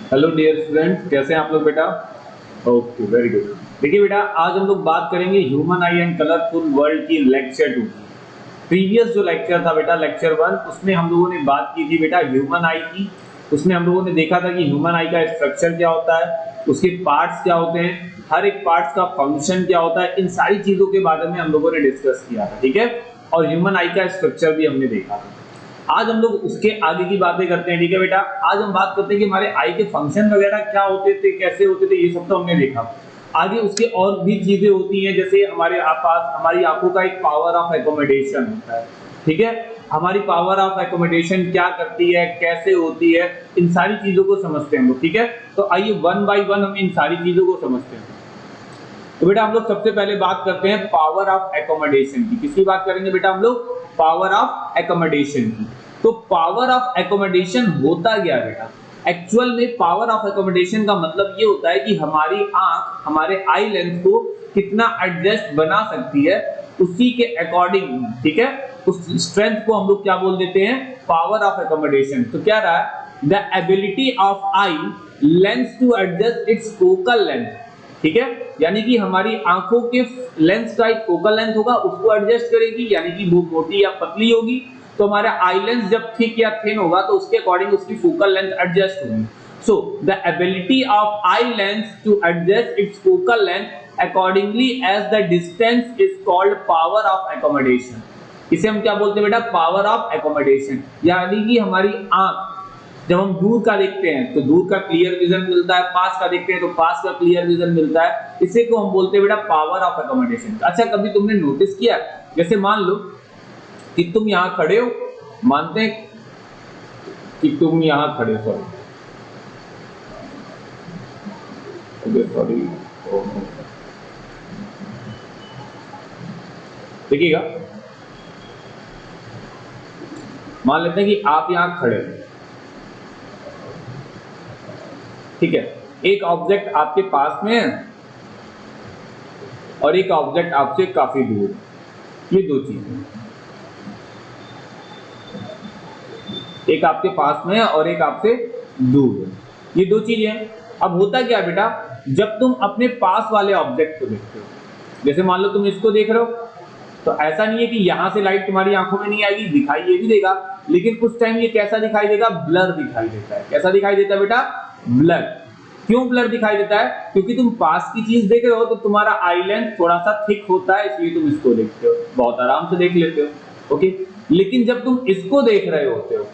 Hello dear students, कैसे हैं आप लोग बेटा? Okay, very good. देखिए बेटा, आज हम लोग बात करेंगे human I and colourful world की लेक्चर 2 की। प्रीवियस जो लेक्चर था बेटा, लेक्चर 1, उसमें हम लोगों ने बात की थी बेटा ह्यूमन आई की। उसमें हम लोगों ने देखा था कि ह्यूमन आई का स्ट्रक्चर क्या होता है, उसके पार्ट्स क्या होते हैं, हर एक पार्ट्स का फंक्शन क्या होता है, इन सारी चीजों के बारे में हम लोगों ने डिस्कस किया था, ठीक है। और ह्यूमन आई का स्ट्रक्चर भी हमने देखा था। आज हम लोग उसके आगे की बातें करते हैं, ठीक है बेटा। आज हम बात करते हैं कि हमारे आई के फंक्शन वगैरह क्या होते थे, कैसे होते थे, ये सब तो हमने देखा। आगे उसके और भी चीजें होती हैं, जैसे हमारे पास हमारी आंखों का एक पावर ऑफ एकोमोडेशन होता है, ठीक है। हमारी पावर ऑफ एकोमोडेशन क्या करती है, कैसे होती है, इन सारी चीजों को समझते हैं हम लोग, ठीक है। तो आइए वन बाय वन हम इन सारी चीजों को समझते हैं। तो बेटा हम लोग सबसे पहले बात करते हैं पावर ऑफ एकोमोडेशन की। किसकी बात करेंगे बेटा हम लोग? पावर ऑफ एकोमोडेशन की। तो पावर ऑफ एकोमोडेशन होता क्या बेटा? एक्चुअल में पावर ऑफ एकोमोडेशन का मतलब ये होता है कि हमारी आंख हमारे आई लेंस को कितना एडजस्ट बना सकती है, उसी के अकॉर्डिंग, ठीक है। उस स्ट्रेंथ को हम लोग क्या बोल देते हैं? Power of accommodation. तो क्या रहा है? The ability of eye lens to adjust its focal length, ठीक है। यानी कि हमारी आंखों के लेंस का एक फोकल लेंथ होगा, उसको एडजस्ट करेगी, यानी कि वो मोटी या पतली होगी। तो हमारा आई लेंस जब थिक या थिन होगा तो उसके अकॉर्डिंग उसकी फोकल लेंथ एडजस्ट होगी। So the ability of eye lens to adjust its focal length accordingly as the distance is called power of accommodation. इसे हम क्या बोलते हैं बेटा? Power of accommodation. यानी कि हमारी आंख जब हम दूर का देखते हैं तो दूर का क्लियर विजन मिलता है, पास का देखते हैं तो पास का क्लियर विजन मिलता है। इसे को हम बोलते हैं बेटा पावर ऑफ एकोमोडेशन। अच्छा, कभी तुमने नोटिस किया, जैसे मान लो कि तुम यहां खड़े हो, मानते हैं कि तुम यहां खड़े हो, सॉरी देखिएगा, मान लेते हैं कि आप यहां खड़े हो, ठीक है। एक ऑब्जेक्ट आपके पास में है और एक ऑब्जेक्ट आपसे काफी दूर है। ये दो चीजें, एक आपके पास में है और एक आपसे दूर है, ये दो चीजें। अब होता क्या है बेटा, जब तुम अपने पास वाले ऑब्जेक्ट को देखते हो, जैसे मान लो तुम इसको देख रहे हो, तो ऐसा नहीं है कि यहां से लाइट तुम्हारी आंखों में नहीं आएगी, दिखाई ये भी देगा, लेकिन कुछ टाइम ये कैसा दिखाई देगा? ब्लर दिखाई देता है। कैसा दिखाई देता है बेटा? ब्लर। क्यों ब्लर दिखाई देता है? क्योंकि तुम पास की चीज देख रहे हो तो तुम्हारा आई लेंस थोड़ा सा थिक होता है, इसलिए तुम इसको देखते हो, बहुत आराम से देख लेते हो, ओके। लेकिन जब तुम इसको देख रहे होते हो,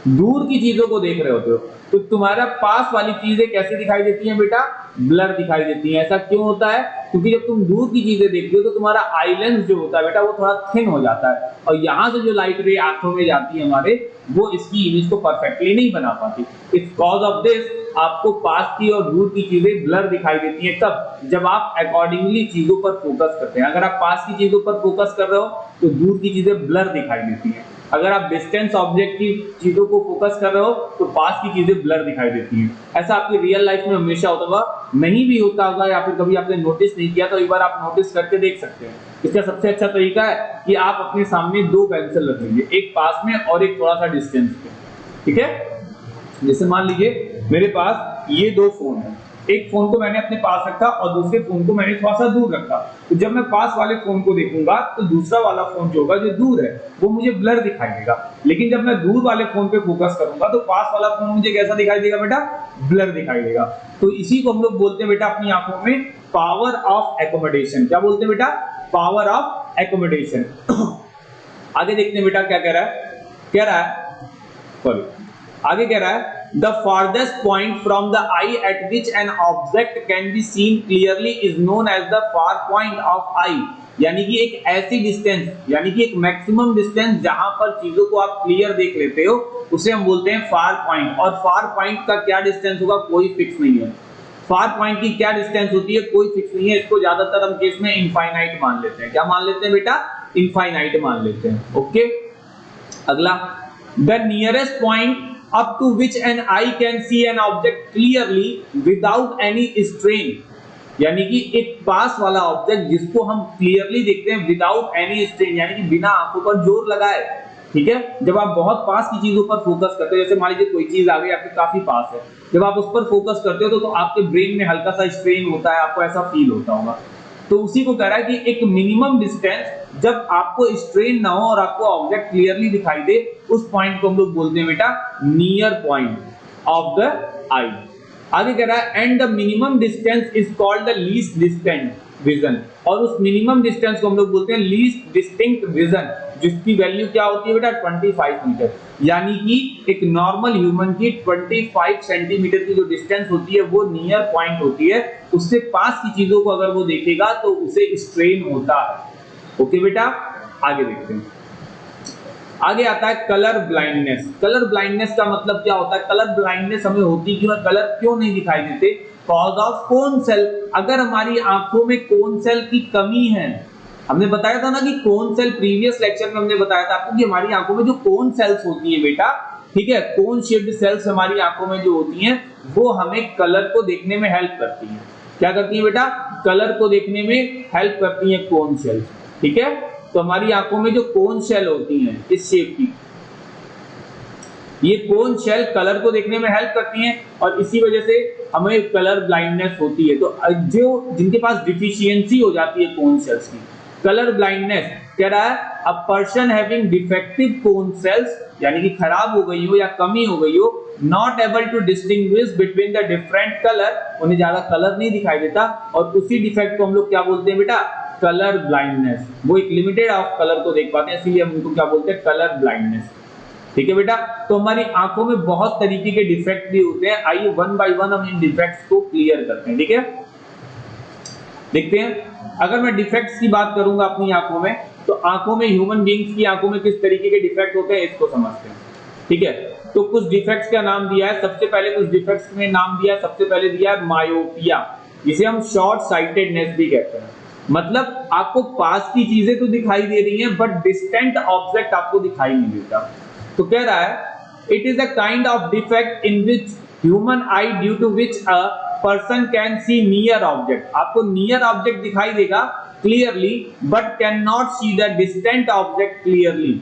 दूर की चीजों को देख रहे होते हो, तो तुम्हारा पास वाली चीजें कैसे दिखाई देती हैं बेटा? ब्लर दिखाई देती हैं। ऐसा क्यों होता है? क्योंकि जब तुम दूर की चीजें देखते हो तो तुम्हारा आई लेंस जो होता है बेटा वो थोड़ा थिन हो जाता है, और यहाँ से जो लाइट रे आंखों में जाती है हमारे, वो इसकी इमेज को परफेक्टली नहीं बना पाती। इट्स कॉज ऑफ दिस आपको पास की और दूर की चीजें ब्लर दिखाई देती हैं। कब? जब आप अकॉर्डिंगली चीजों पर फोकस करते हैं। अगर आप पास की चीजों पर फोकस कर रहे हो तो दूर की चीजें ब्लर दिखाई देती हैं। अगर आप डिस्टेंस ऑब्जेक्ट की चीजों को फोकस कर रहे हो तो पास की चीजें ब्लर दिखाई देती हैं। ऐसा आपकी रियल लाइफ में हमेशा होता होगा, नहीं भी होता होगा, या फिर कभी आपने नोटिस नहीं किया तो एक बार आप नोटिस करके देख सकते हैं। इसका सबसे अच्छा तरीका है कि आप अपने सामने दो पेंसिल रख लीजिए, एक पास में और एक थोड़ा सा डिस्टेंस पे, ठीक है। जैसे मान लीजिए मेरे पास ये दो फोन है, एक फोन को मैंने अपने पास रखा और दूसरे फोन को मैंने थोड़ा सा दूर रखा। तो जब मैं पास वाले फोन को देखूंगा तो दूसरा वाला फोन जो होगा, जो दूर है, वो मुझे ब्लर दिखाई देगा। लेकिन जब मैं दूर वाले फोन पे फोकस करूंगा तो पास वाला फोन मुझे कैसा दिखाई देगा बेटा? ब्लर दिखाई देगा। तो इसी को हम लोग बोलते हैं बेटा अपनी आंखों में पावर ऑफ एकोमोडेशन। क्या बोलते हैं बेटा? Power of accommodation. आगे देखते हैं बेटा क्या कह रहा है। कह रहा है, सॉरी, आगे कह रहा है the farthest point from the eye at which an object can be seen clearly is known as the far point of eye। यानी कि एक ऐसी डिस्टेंस, यानी कि एक मैक्सिमम डिस्टेंस जहां पर चीजों को आप क्लियर देख लेते हो, उसे हम बोलते हैं फार पॉइंट। और फार पॉइंट का क्या डिस्टेंस होगा? कोई फिक्स नहीं है। फार पॉइंट की क्या डिस्टेंस होती है? कोई फिक्स नहीं है। इसको ज्यादातर हम केस में इनफाइनाइट मान लेते हैं। क्या मान लेते हैं बेटा? इनफाइनाइट मान लेते हैं, ओके। अगला, the nearest point up to which an eye can see an object clearly without any strain। यानी कि एक पास वाला ऑब्जेक्ट जिसको हम क्लियरली देखते हैं विदाउट एनी स्ट्रेन, यानी कि बिना आंखों पर जोर लगाए, ठीक है, जब आप बहुत पास की चीजों पर फोकस करते हो, जैसे मान लीजिए कोई चीज आ गई आपके काफी पास है, जब आप उस पर फोकस करते हो तो आपके ब्रेन में हल्का सा स्ट्रेन होता है, आपको ऐसा फील होता होगा। तो उसी को कह रहा है कि एक मिनिमम डिस्टेंस जब आपको स्ट्रेन ना हो और आपको ऑब्जेक्ट क्लियरली दिखाई दे, उस पॉइंट को हम लोग बोलते हैं बेटा नियर पॉइंट ऑफ द आई। आगे कह रहा है and the minimum distance is called the least distant vision, और उस मिनिमम डिस्टेंस को हम लोग बोलते हैं लीस्ट डिस्टिंक्ट विजन, जिसकी वैल्यू क्या होती है बेटा 25 मीटर। यानी कि एक नॉर्मल ह्यूमन की 25 सेंटीमीटर की जो डिस्टेंस होती है वो नियर पॉइंट होती है, उससे पास की चीजों को अगर वो देखेगा तो उसे स्ट्रेन होता है। ओके बेटा, आगे देखते हैं। आगे आता है कलर ब्लाइंडनेस। कलर ब्लाइंडनेस का मतलब क्या होता है? कलर ब्लाइंडनेस हमें होती क्यों है, कलर क्यों नहीं दिखाई देते? Cause of cone cell. अगर हमारी आंखों में कोन सेल की कमी है, हमने बताया था ना कि कोन सेल, प्रीवियस लेक्चर में हमने बताया था आपको कि हमारी आंखों में जो कोन सेल्स होती है बेटा, ठीक है, कोन शेप्ड सेल्स हमारी आंखों में जो होती हैं वो हमें कलर को देखने में हेल्प करती हैं। क्या करती है बेटा? कलर को देखने में हेल्प करती हैं कोन सेल्स। ठीक है, तो हमारी आंखों में जो कोन शेल होती हैं इस शेप की, ये कोन शेल कलर को देखने में हेल्प करती हैं और इसी वजह से हमें कलर ब्लाइंडनेस होती है। तो जो जिनके पास डिफिशियंसी हो जाती है कोन सेल्स की, कलर ब्लाइंडनेस कह रहा है a person having defective cone cells, यानी कि खराब हो गई हो या कमी हो गई हो, not able to distinguish between the different colour, उन्हें ज्यादा कलर नहीं दिखाई देता, और उसी डिफेक्ट को हम लोग क्या बोलते हैं बेटा? Colour blindness. वो एक लिमिटेड ऑफ कलर को देख पाते हैं, इसलिए हम उनको क्या बोलते हैं? Colour blindness. ठीक है बेटा, तो हमारी आंखों में बहुत तरीके के डिफेक्ट भी होते हैं। आइए वन बाय वन हम इन डिफेक्ट्स को क्लियर करते हैं। ठीक है, देखते हैं। अगर मैं डिफेक्ट्स की बात करूंगा अपनी आंखों में, तो आंखों में, ह्यूमन बीइंग्स की आंखों में किस तरीके के डिफेक्ट होते हैं इसको समझते हैं। ठीक है, तो कुछ डिफेक्ट्स का नाम दिया है। सबसे पहले कुछ डिफेक्ट्स में नाम दिया है, सबसे पहले दिया है मायोपिया, जिसे हम शॉर्ट साइटेडनेस भी कहते हैं। मतलब आपको पास की चीजें तो दिखाई दे रही हैं बट डिस्टेंट ऑब्जेक्ट आपको दिखाई नहीं देता। तो कह रहा है it is a kind of defect in which human eye due to which a person can see near object. आपको नियर ऑब्जेक्ट दिखाई देगा clearly but can not see the distant object clearly.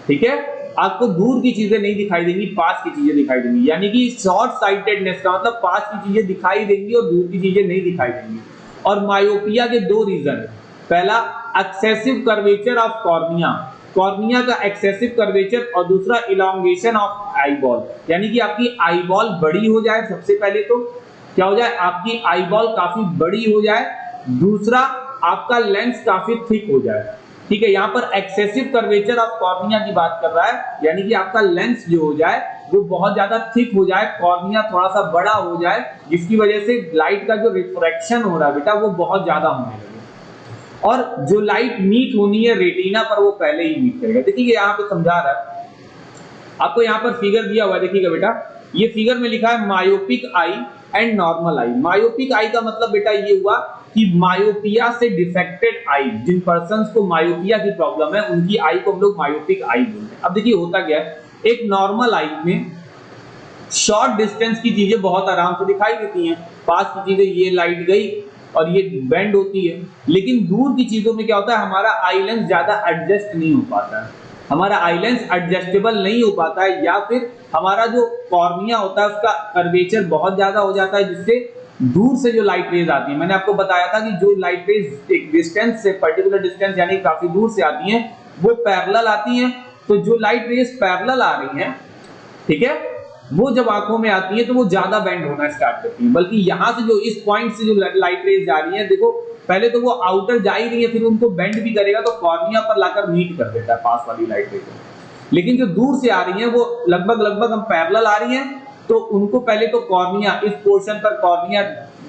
ठीक है, आपको दूर की चीजें नहीं दिखाई देंगी, पास की चीजें दिखाई देंगी। यानी कि शॉर्ट साइटेडनेस का मतलब पास की चीजें दिखाई देंगी और दूर की चीजें नहीं दिखाई देंगी। और मायोपिया के दो रीजन, पहला excessive curvature of cornea, cornea का एक्सेसिव कर्वेचर, और दूसरा इलॉन्गेशन ऑफ आईबॉल, यानी कि आपकी आईबॉल बड़ी हो जाए। सबसे पहले तो क्या हो जाए? आपकी आईबॉल काफी बड़ी हो जाए। दूसरा, आपका लेंस काफी थिक हो जाए। ठीक है, यहाँ पर एक्सेसिव कर्वेचर ऑफ कॉर्निया की बात कर रहा है, यानी कि आपका लेंस जो हो जाए वो बहुत ज्यादा थिक हो जाए, कॉर्निया थोड़ा सा बड़ा हो जाए, जिसकी वजह से लाइट का जो रिफ्रैक्शन हो रहा है बेटा वो बहुत ज्यादा होने लगे, और जो लाइट मीट होनी है रेटिना पर वो पहले ही मीट करेगा। देखिए यहाँ पे समझा रहा है आपको, यहाँ पर फिगर दिया हुआ है, देखिएगा बेटा, ये फिगर में लिखा है myopic eye and normal I. Myopic eye का मतलब बेटा ये हुआ कि मायोपिया से डिफेक्टेड आई, जिन पर्संस को मायोपिया की प्रॉब्लम है उनकी आई को हम लोग मायोपिक आई बोलते हैं। अब देखिए होता क्या है, एक नॉर्मल आई में शॉर्ट डिस्टेंस की चीजें बहुत आराम से दिखाई देती हैं, पास की चीजें, ये लाइट गई और ये बेंड होती है। लेकिन दूर की चीजों में क्या होता है, हमारा आई लेंस ज्यादा एडजस्ट नहीं हो पाता है, हमारा आई लेंस एडजस्टेबल नहीं हो पाता है, या फिर हमारा जो कॉर्निया होता है उसका कर्वेचर बहुत ज्यादा हो जाता है, जिससे दूर से जो लाइट रेज आती है, मैंने आपको बताया था कि जो लाइट रेज एक डिस्टेंस से, पर्टिकुलर डिस्टेंस यानी काफी दूर से आती हैं, वो पैरेलल आती हैं। तो जो लाइट रेज पैरेलल आ रही हैं, ठीक है, वो जब आंखों में आती है तो वो ज्यादा बेंड होना स्टार्ट करती है। बल्कि यहाँ से जो इस पॉइंट से जो लाइट रेज जा रही है, देखो पहले तो वो आउटर जा ही रही है, फिर उनको बेंड भी करेगा तो कॉर्निया पर लाकर मीट कर देता है पास वाली लाइट रेज। लेकिन जो दूर से आ रही है वो लगभग हम पैरेलल आ रही हैं, तो उनको पहले तो कॉर्निया, इस पोर्शन पर कॉर्निया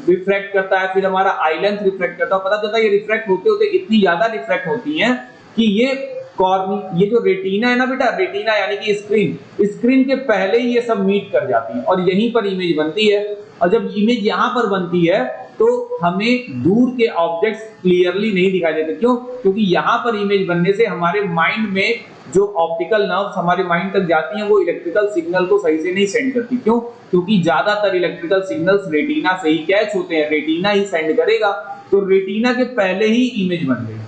रिफ्रैक्ट करता है, फिर हमारा आई लेंस रिफ्रैक्ट करता है। पता चलता है ये रिफ्रैक्ट होते होते इतनी ज्यादा रिफ्रैक्ट होती हैं कि ये जो रेटिना है ना बेटा, रेटिना यानी कि स्क्रीन के पहले ही ये सब मीट कर जाती हैं और यहीं पर इमेज बनती है। और जब इमेज यहाँ पर बनती है तो हमें दूर के ऑब्जेक्ट्स क्लियरली नहीं दिखाई देते। क्यों? क्योंकि यहाँ पर इमेज बनने से हमारे माइंड में जो ऑप्टिकल नर्व्स हमारे माइंड तक जाती हैं वो इलेक्ट्रिकल सिग्नल को सही से नहीं सेंड करती। क्यों? क्योंकि ज्यादातर इलेक्ट्रिकल सिग्नल्स रेटिना से ही कैच होते हैं, रेटिना ही सेंड करेगा। तो रेटिना के पहले ही इमेज बन गई।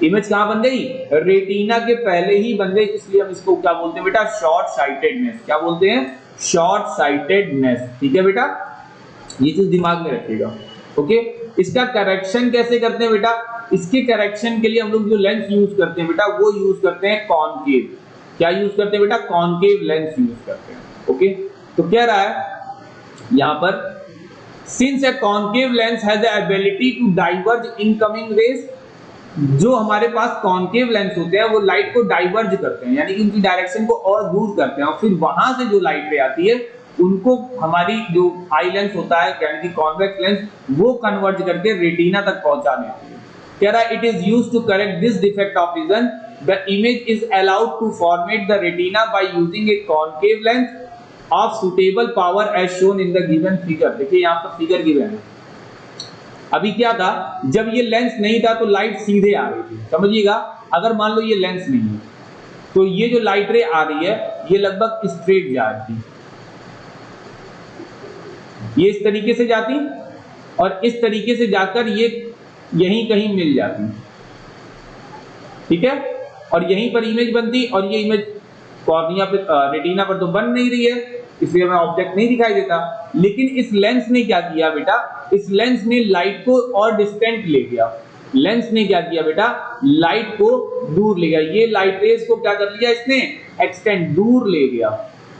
इमेज कहां बन गई? रेटिना के पहले ही बन गई, इसलिए हम इसको क्या बोलते हैं बेटा? Short sightedness. क्या बोलते हैं? Short sightedness. ठीक है बेटा, ये चीज दिमाग में रखिएगा। ओके, इसका करेक्शन कैसे करते हैं बेटा? इसके करेक्शन के लिए हम लोग जो लेंस यूज करते हैं बेटा, वो यूज करते हैं कॉनकेव। क्या यूज करते हैं बेटा? कॉनकेव लेंस यूज करते हैं। ओके, तो कह रहा है यहां पर, since a concave lens has the ability to diverge incoming rays, जो हमारे पास कॉनकेव लेंस होते हैं वो लाइट को डाइवर्ज करते हैं, यानी कि उनकी डायरेक्शन को और दूर करते हैं, और फिर वहां से जो लाइट रे आती है उनको हमारी जो आई लेंस होता है यानी कि कॉन्वेक्स लेंस, वो कन्वर्ज करके रेटिना तक पहुंचा देती है। कह रहा है it is used to correct this defect of vision, the image is allowed to form at the retina by using a concave lens of suitable power as shown in the given figure. देखिए यहां पर figure given है। अभी क्या था, जब ये lens नहीं था तो लाइट सीधे आ रही थी, समझिएगा। अगर मान लो ये लेंस नहीं है तो ये जो लाइट रे आ रही है ये लगभग स्ट्रेट जा रही थी, ये इस तरीके से जाती और इस तरीके से जाकर ये यहीं कहीं मिल जाती, ठीक है, और यहीं पर इमेज बनती, और ये इमेज कॉर्निया पे रेटिना पर तो बन नहीं रही है, इसलिए हमें ऑब्जेक्ट नहीं दिखाई देता। लेकिन इस लेंस ने क्या किया बेटा? इस लेंस ने लाइट को और डिस्टेंट ले गया। लेंस ने क्या किया बेटा? लाइट को दूर ले गया। ये लाइट रेज को क्या कर लिया इसने? एक्सटेंड, दूर ले गया।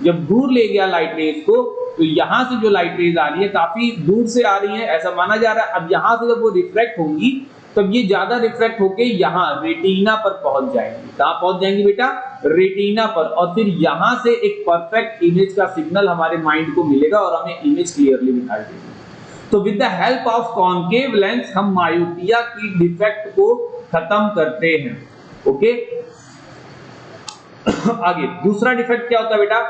जब दूर ले गया लाइट रेज को, तो यहां से जो लाइट रेज आ रही है काफी दूर से आ रही है ऐसा माना जा रहा है। अब यहां से जब वो रिफ्रैक्ट होंगी तब ये ज्यादा रिफ्रैक्ट होके यहाँ रेटिना पर पहुंच जाएंगी। कहां पहुंच जाएंगी बेटा? रेटिना पर, और फिर यहां से एक परफेक्ट इमेज का सिग्नल हमारे माइंड को मिलेगा और हमें इमेज क्लियरली दिखाई देगी। तो with the help of concave lens हम मायोपिया की डिफेक्ट को खत्म करते हैं। ओके, आगे दूसरा डिफेक्ट क्या होता है बेटा?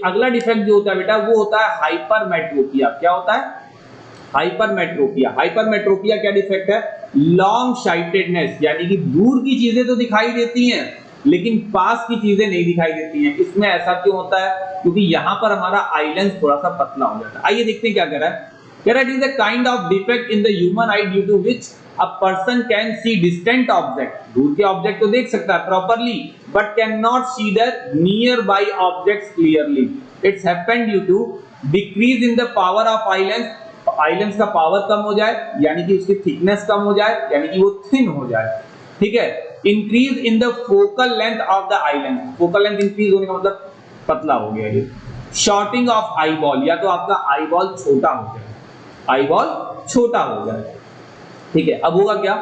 अगला डिफेक्ट जो होता है बेटा वो होता है हाइपरमेट्रोपिया। क्या होता है? हाइपरमेट्रोपिया। हाइपरमेट्रोपिया क्या डिफेक्ट है? लॉन्ग साइटेडनेस, यानी कि दूर की चीजें तो दिखाई देती हैं लेकिन पास की चीजें नहीं दिखाई देती हैं। इसमें ऐसा क्यों होता है? क्योंकि यहां पर हमारा आई लेंस थोड़ा सा पतला हो जाता है। आइए देखते हैं क्या कह रहा है। कह रहा है it is a kind of defect in the human eye due to which a person can see distant object. दूर के ऑब्जेक्ट तो देख सकता है properly but can not see the nearby objects clearly. It's happened due to decrease in the power of eye lens. Eye lens का power कम हो जाए, यानी कि उसकी थिकनेस कम हो जाए, यानी कि वो थिन हो जाए, ठीक है। Increase in the focal length of the eye lens. Focal length increase होने का मतलब पतला हो गया ये। शॉर्टिंग ऑफ आई बॉल, या तो आपका आई बॉल छोटा हो जाए, आई बॉल छोटा हो जाए, ठीक है। अब होगा क्या?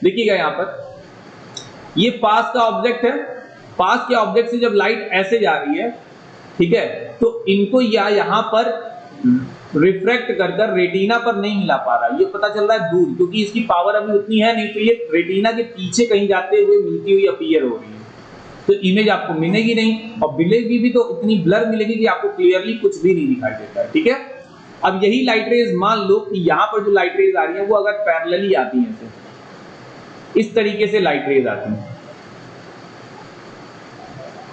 देखिएगा यहां पर ये पास का ऑब्जेक्ट है, पास के ऑब्जेक्ट से जब लाइट ऐसे जा रही है, ठीक है, तो इनको यहां पर रिफ्रैक्ट कर कर रेटिना पर नहीं मिला पा रहा, ये पता चल रहा है दूर, क्योंकि इसकी पावर अभी उतनी है नहीं, तो ये रेटिना के पीछे कहीं जाते हुए मिलती हुई अपीयर हो रही है, तो इमेज आपको मिलेगी नहीं, और मिलेगी भी तो इतनी ब्लर मिलेगी कि आपको क्लियरली कुछ भी नहीं दिखाई देता है, ठीक है। अब यही लाइट रेज मान लो कि यहां पर जो लाइट रेज आ रही है वो अगर पैरेलली आती है, इस तरीके से लाइट रेज आती है,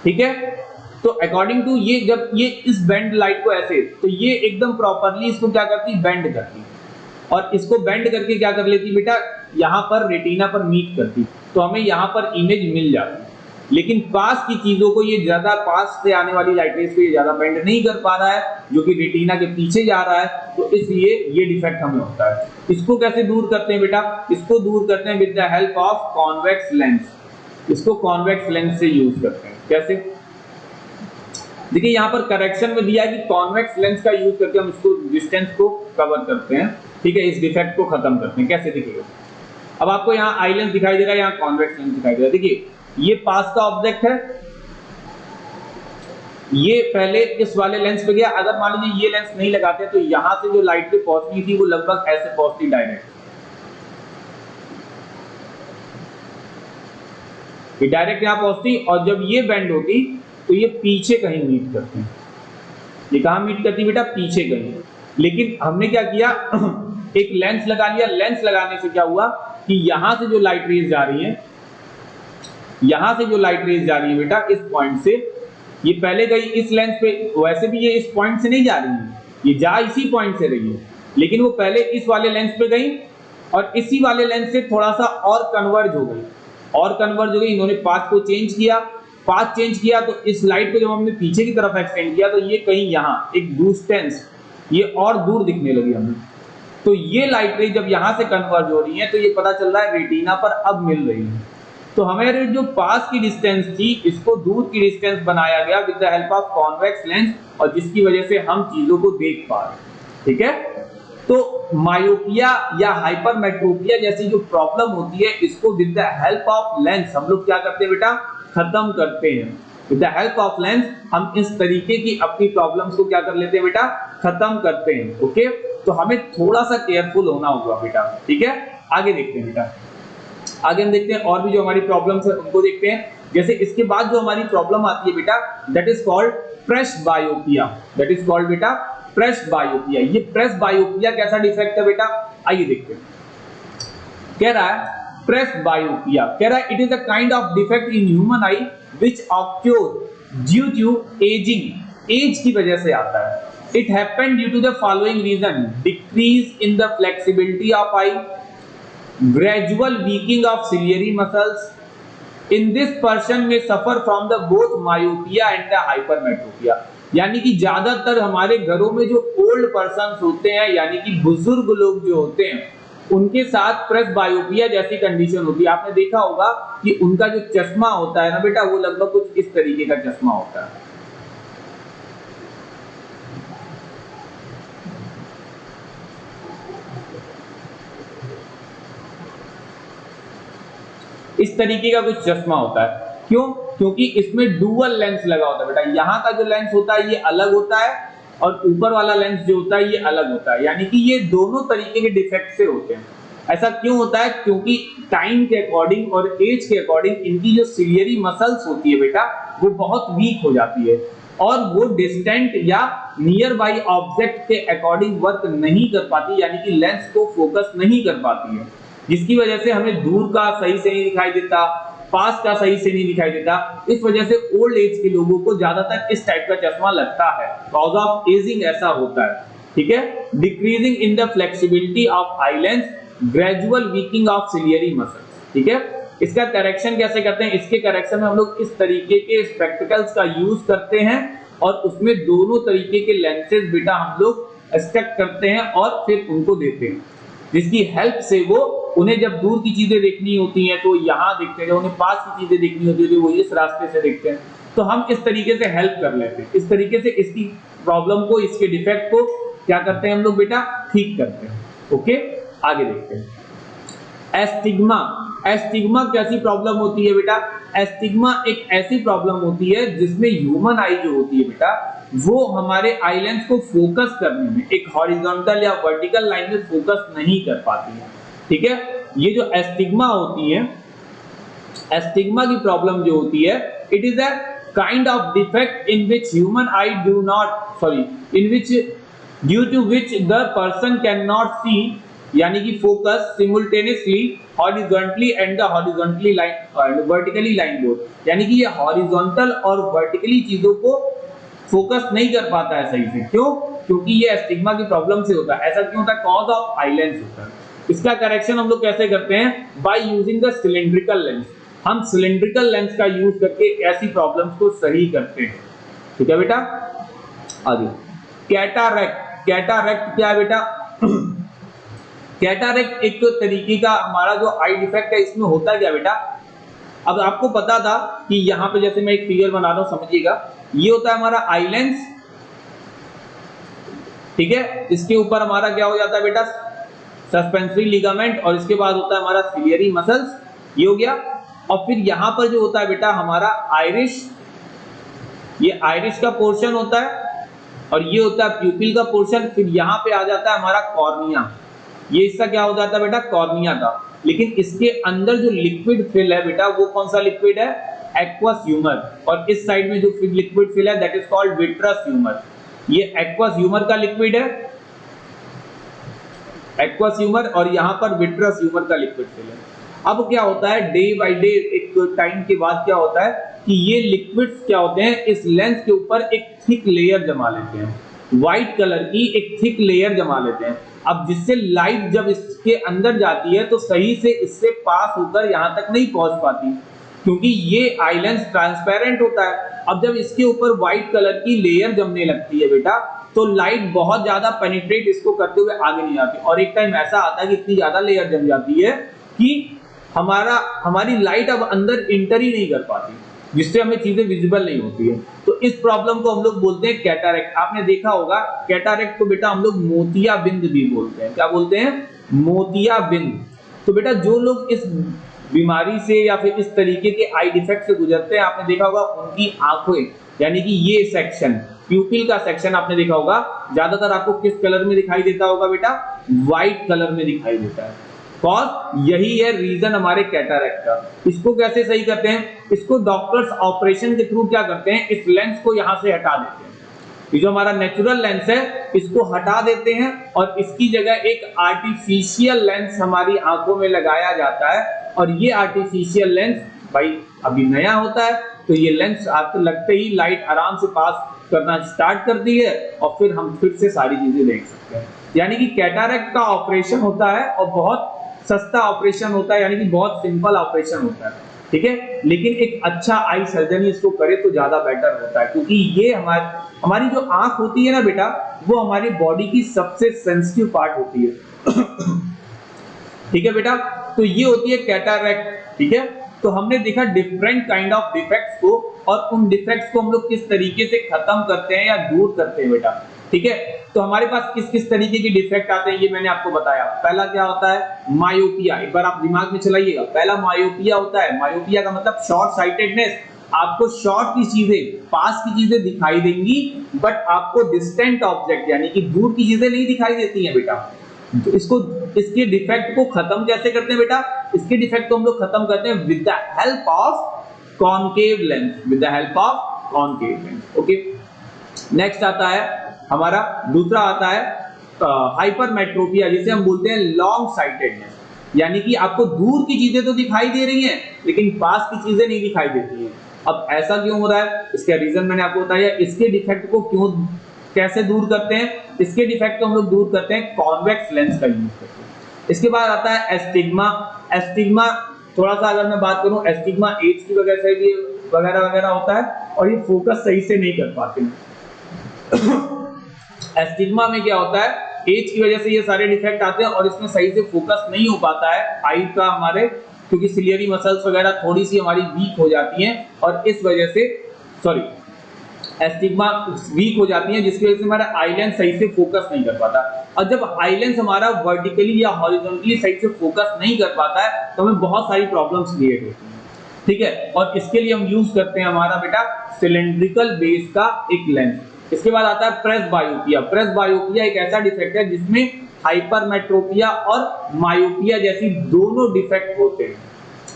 ठीक है, तो अकॉर्डिंग टू ये जब ये इस बेंड लाइट को ऐसे, तो ये एकदम प्रॉपरली इसको क्या करती? बेंड करती, और इसको बेंड करके क्या कर लेती बेटा? यहां पर रेटिना पर मीट करती, तो हमें यहां पर इमेज मिल जाती। लेकिन पास की चीजों को ये ज्यादा, पास से आने वाली लाइट रेज को ये ज्यादा बेंड नहीं कर पा रहा है, जो कि रेटिना के पीछे जा रहा है, तो इसलिए ये डिफेक्ट हमें होता है। इसको कैसे दूर करते हैं बेटा? इसको दूर करते हैं with the help of convex lens. इसको कॉन्वेक्स लेंस से यूज करते हैं। कैसे? देखिए यहां पर करेक्शन में दिया है कि कॉन्वेक्स लेंस का यूज करके हम इसको डिस्टेंस को कवर करते हैं, ठीक है, इस डिफेक्ट को खत्म करते हैं। कैसे दिखेगा? अब आपको यहाँ आई लेंस दिखाई दे रहा है, यहाँ कॉन्वेक्स लेंस दिखाई दे रहा है। देखिए ये पास का ऑब्जेक्ट है, ये पहले इस वाले लेंस पे गया, अगर मान लीजिए ये लेंस नहीं लगाते तो यहां से जो लाइट पे पहुंचनी थी वो लगभग ऐसे पहुंचती डायरेक्ट, ये डायरेक्ट यहां पहुंचती, और जब ये बेंड होती तो ये पीछे कहीं मीट करती। ये कहां मीट करती बेटा? पीछे कहीं। लेकिन हमने क्या किया? एक लेंस लगा लिया। लेंस लगाने से क्या हुआ कि यहां से जो लाइट रेज जा रही है, यहां से जो लाइट रेज जा रही है बेटा इस पॉइंट से, ये पहले गई इस लेंस पे, वैसे भी ये इस पॉइंट से नहीं जा रही है, ये जा इसी पॉइंट से रही है, लेकिन वो पहले इस वाले लेंस पे गई और इसी वाले लेंस से थोड़ा सा और कन्वर्ज हो गई, और कन्वर्ज हो गई, इन्होंने पाथ को चेंज किया, पाथ चेंज किया तो इस लाइट को जब हमने पीछे की तरफ एक्सटेंड किया तो ये कहीं यहाँ एक डिस्टेंस, ये और दूर दिखने लगी हमें। तो ये लाइट रे जब यहाँ से कन्वर्ज हो रही है तो ये पता चल रहा है रेटिना पर अब मिल रही है। तो हमारे जो पास की डिस्टेंस थी इसको दूर की डिस्टेंस बनाया गया with the help of convex lens, और जिसकी वजह से हम चीजों को देख पा रहे हैं। ठीक है, तो मायोपिया या हाइपरमेट्रोपिया जैसी जो प्रॉब्लम होती है इसको with the help of lens हम लोग क्या करते हैं बेटा, खत्म करते हैं। With the help of lens हम इस तरीके की अपनी प्रॉब्लम्स को क्या कर लेते हैं बेटा, खत्म करते हैं। ओके, तो हमें थोड़ा सा केयरफुल होना होगा बेटा। ठीक है, आगे देखते हैं बेटा, आगे हम देखते हैं और भी जो हमारी प्रॉब्लम्स है उनको देखते हैं। जैसे इसके बाद जो हमारी प्रॉब्लम आती है बेटा, that is called presbyopia. That is called बेटा प्रेसबायोपिया। ये प्रेसबायोपिया कैसा डिफेक्ट है बेटा, आइए देखते हैं। कह रहा है प्रेसबायोपिया, कह रहा है it is a kind of defect in human eye which occur due to ageing, age की वजह से आता है। It happened due to the following reason, decrease in the flexibility of eye, gradual weakening of ciliary muscles. In this person may suffer from the both myopia and the hypermetropia। यानी कि ज्यादातर हमारे घरों में जो ओल्ड पर्सन्स होते हैं यानी कि बुजुर्ग लोग जो होते हैं उनके साथ प्रेसबायोपिया जैसी कंडीशन होती है। आपने देखा होगा कि उनका जो चश्मा होता है ना बेटा, वो लगभग कुछ इस तरीके का चश्मा होता है। इस तरीके का कुछ चश्मा होता है। क्यों? क्योंकि इसमें डुअल लेंस लगा होता है बेटा। यहाँ का जो लेंस होता है ये अलग होता है और ऊपर वाला लेंस जो होता है ये अलग होता है, यानी कि ये दोनों तरीके के डिफेक्ट से होते हैं। ऐसा क्यों होता है? क्योंकि टाइम के अकॉर्डिंग और एज के अकॉर्डिंग इनकी जो सिलियरी मसल्स होती है बेटा वो बहुत वीक हो जाती है और वो डिस्टेंट या नियर बाई ऑब्जेक्ट के अकॉर्डिंग वर्क नहीं कर पाती, यानी कि लेंस को फोकस नहीं कर पाती है, जिसकी वजह से हमें दूर का सही से नहीं दिखाई देता, पास का सही से नहीं दिखाई देता। इस वजह से ओल्ड एज के लोगों को ज्यादातर इस टाइप का चश्मा लगता है, कॉज ऑफ एजिंग ऐसा होता है। ठीक है, decreasing in the flexibility of eye lens, gradual weakening of ciliary muscles. ठीक है, इसका करेक्शन कैसे करते हैं? इसके करेक्शन में हम लोग इस तरीके के स्पेक्टिकल्स का यूज करते हैं और उसमें दोनों तरीके के लेंसेज बेटा हम लोग एक्सट्रैक्ट करते हैं और फिर उनको देते हैं, जिसकी हेल्प से वो उन्हें जब दूर की चीजें देखनी होती हैं तो यहाँ देखते हैं, उन्हें पास की चीजें देखनी होती है तो वो इस रास्ते से देखते हैं। तो हम इस तरीके से हेल्प कर लेते हैं, इस तरीके से इसकी प्रॉब्लम को, इसके डिफेक्ट को क्या करते हैं हम लोग बेटा, ठीक करते हैं। ओके, आगे देखते हैं। एस्टिग्मा, एस्टिग्मा कैसी प्रॉब्लम होती है बेटा? एस्टिग्मा एक ऐसी प्रॉब्लम होती है जिसमें ह्यूमन आई जो होती है बेटा वो हमारे आई लेंस को फोकस करने में एक हॉरिजॉन्टल या वर्टिकल लाइन में फोकस नहीं कर पाती है। ठीक है, ये जो एस्टिग्मा होती है, एस्टिग्मा की प्रॉब्लम जो होती है, it is a kind of defect in which human eye do not in which due to which the person can not see, यानी कि focus simultaneously horizontally and the horizontally line vertically line both, यानी कि ये horizontal और vertically चीजों को focus नहीं कर पाता है सही से। क्यों? क्योंकि ये एस्टिग्मा की प्रॉब्लम से होता है। ऐसा क्यों होता है? कॉज ऑफ आई लेंस होता है। इसका करेक्शन हम लोग कैसे करते हैं? By using the cylindrical lens. हम सिलिंड्रिकल लेंस का यूज करके ऐसी प्रॉब्लम्स को सही करते हैं। ठीक है बेटा, आगे कैटारेक्ट। कैटारेक्ट क्या है बेटा? कैटारेक्ट एक तो तरीके का हमारा जो आई डिफेक्ट है, इसमें होता क्या बेटा? अब आपको पता था कि यहाँ पे जैसे मैं एक फिगर बना रहा हूं, समझिएगा, ये होता है हमारा आई लेंस। ठीक है, इसके ऊपर हमारा क्या हो जाता है बेटा? सस्पेंसरी लिगामेंट, और इसके बाद होता है हमारा सिलियरी मसल्स, ये हो गया। और फिर यहाँ पर जो होता है बेटा हमारा आइरिश, ये आइरिश का पोर्शन होता है और ये होता है प्यूपिल का पोर्शन। फिर यहाँ पे आ जाता है हमारा कॉर्निया, ये इसका क्या हो जाता है बेटा? कॉर्निया का। लेकिन इसके अंदर जो लिक्विड फिल है बेटा वो कौन सा लिक्विड है? Aqueous humour. और इस साइड में जो लिक्विड फिल है that is called vitreous humour. ये एक्वस ह्यूमर का लिक्विड है, एक्वस ह्यूमर, और यहाँ पर विट्रस ह्यूमर का लिक्विड फिल है। अब क्या होता है, डे बाय डे एक टाइम के बाद क्या होता है कि ये लिक्विड्स क्या होते हैं, इस लेंस के ऊपर एक थिक लेयर जमा लेते हैं। व्हाइट कलर की एक थिक लेयर जमा लेते हैं। अब जिससे लाइट जब इसके अंदर जाती है तो सही से इससे पास होकर यहां तक नहीं पहुंच पाती, क्योंकि ये आई लेंस ट्रांसपेरेंट होता है। अब जब इसके ऊपर व्हाइट कलर की लेयर जमने लगती है बेटा, तो लाइट बहुत ज्यादा पेनिट्रेट इसको करते हुए आगे नहीं आती, और एक टाइम ऐसा आता है कि इतनी ज्यादा लेयर जम जाती है कि हमारी लाइट अब अंदर इंटर ही नहीं कर पाती, जिससे हमें चीजें विजिबल नहीं होती है। तो इस प्रॉब्लम को हम लोग बोलते हैं कैटरैक्ट। आपने देखा होगा कैटरैक्ट को बेटा हम लोग मोतियाबिंद भी बोलते हैं। क्या बोलते हैं? मोतियाबिंद। तो बेटा जो लोग इस बीमारी से या फिर इस तरीके के आई डिफेक्ट से गुजरते हैं, आपने देखा होगा उनकी आंखें, यानी कि ये सेक्शन, प्यूपिल का सेक्शन आपने देखा होगा, ज्यादातर आपको किस कलर में दिखाई देता होगा बेटा? व्हाइट कलर में दिखाई देता है। कॉज यही है रीजन हमारे कैटरैक्ट का। इसको कैसे सही करते हैं? इसको डॉक्टर्स ऑपरेशन के थ्रू क्या करते हैं, इस लेंस को यहां से हटा देते हैं। ये जो हमारा नेचुरल लेंस है इसको हटा देते हैं और इसकी जगह एक आर्टिफिशियल लेंस हमारी आंखों में लगाया जाता है। और ये आर्टिफिशियल लेंस भाई अभी नया होता है, तो ये लेंस आपको लगते ही लाइट आराम से पास करना स्टार्ट करती है और फिर हम फिर से सारी चीजें देख सकते हैं। यानी कि कैटरैक्ट का ऑपरेशन होता है और बहुत सस्ता ऑपरेशन होता है, यानी कि बहुत सिंपल ऑपरेशन होता है, ठीक है। लेकिन एक अच्छा आई सर्जन इसको करे तो ज्यादा बेटर होता है, क्योंकि ये हमारी जो आंख होती है ना बेटा, वो हमारी बॉडी की सबसे सेंसिटिव पार्ट होती है। ठीक है बेटा, तो ये होती है कैटरैक्ट, ठीक है। तो हमने देखा डिफरेंट काइंड ऑफ डिफेक्ट्स को, और उन डिफेक्ट्स को हम लोग किस तरीके से खत्म करते हैं या दूर करते हैं बेटा, ठीक है। तो हमारे पास किस किस तरीके के डिफेक्ट आते हैं ये मैंने आपको बताया। पहला क्या होता है? मायोपिया। एक बार आप दिमाग में चलाइएगा, पहला मायोपिया होता है। मायोपिया का मतलब शॉर्ट साइटेडनेस। आपको शॉर्ट की चीजें, पास की चीजें दिखाई देंगी, बट आपको डिस्टेंट ऑब्जेक्ट यानी कि दूर की चीजें नहीं दिखाई देती हैं बेटा। तो इसके डिफेक्ट को खत्म कैसे करते हैं बेटा? इसके डिफेक्ट को हम लोग खत्म करते हैं with the help of concave lens, with the help of concave lens. Okay, next आता है हमारा दूसरा आता है हाइपरमेट्रोपिया, जिसे हम बोलते हैं लॉन्ग साइटेडनेस। यानी कि आपको दूर की चीजें तो दिखाई दे रही हैं लेकिन पास की चीजें नहीं दिखाई देती हैं। अब ऐसा क्यों हो रहा है? इसका रीजन मैंने आपको बताया। इसके डिफेक्ट को कैसे दूर करते हैं? इसके डिफेक्ट को हम लोग दूर करते हैं कॉन्वेक्स लेंस का यूज करके। इसके बाद आता है एस्टिग्मा। एस्टिग्मा थोड़ा सा अगर मैं बात करूं, एस्टिग्मा एज की वजह से भी वगैरह वगैरह होता है और ये फोकस सही से नहीं कर पाते हैं। एस्टिग्मा में क्या होता है? एज की वजह से ये सारे डिफेक्ट आते हैं और इसमें सही से फोकस नहीं हो पाता है आई का हमारे, क्योंकि सिलियरी मसल्स वगैरह थोड़ी सी हमारी वीक हो जाती हैं और इस वजह से एस्टिग्मा वीक हो जाती है, जिसकी वजह से हमारा आई लेंस सही से फोकस नहीं कर पाता। और जब आई लेंस हमारा वर्टिकली या हॉरिजॉन्टली सही से फोकस नहीं कर पाता है तो हमें बहुत सारी प्रॉब्लम्स क्रिएट होती हैं, ठीक है। और इसके लिए हम यूज करते हैं हमारा बेटा सिलेंड्रिकल बेस का एक लेंस। इसके बाद आता है प्रेस बायोपिया। प्रेस बायोपिया एक ऐसा डिफेक्ट है जिसमें हाइपरमेट्रोपिया और मायोपिया जैसी दोनों डिफेक्ट होते हैं।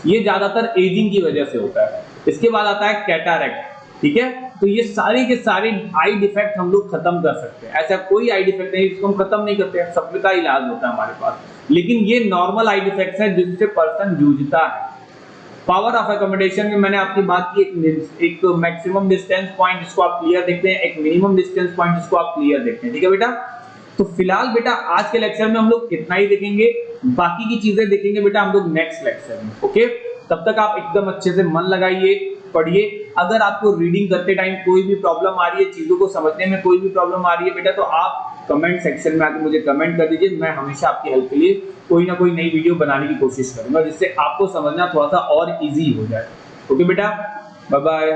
ये ज्यादातर एजिंग की वजह से होता है। इसके बाद आता है कैटरैक्ट, ठीक है। तो ये सारे के सारे आई डिफेक्ट हम लोग खत्म कर सकते हैं। ऐसा कोई आई डिफेक्ट नहीं जिसको हम खत्म नहीं करते हैं, सबका इलाज होता है हमारे पास। लेकिन ये नॉर्मल आई डिफेक्ट्स हैं जिससे पर्सन जूझता है। पावर ऑफ अकोमोडेशन में मैंने आपकी बात की, एक मैक्सिमम डिस्टेंस पॉइंट जिसको आप क्लियर देखते हैं, एक मिनिमम डिस्टेंस पॉइंट जिसको आप क्लियर देखते हैं, ठीक है बेटा। तो फिलहाल बेटा आज के लेक्चर में हम लोग इतना ही देखेंगे, बाकी की चीजें देखेंगे बेटा हम लोग नेक्स्ट लेक्चर में। ओके, तब तक आप एकदम अच्छे से मन लगाइए, पढ़िए। अगर आपको रीडिंग करते टाइम कोई भी प्रॉब्लम आ रही है, चीजों को समझने में कोई भी प्रॉब्लम आ रही है बेटा, तो आप कमेंट सेक्शन में आकर मुझे कमेंट कर दीजिए। मैं हमेशा आपकी हेल्प के लिए कोई ना कोई नई वीडियो बनाने की कोशिश करूंगा जिससे आपको समझना थोड़ा सा और इजी हो जाए। ओके बेटा, बाय बाय।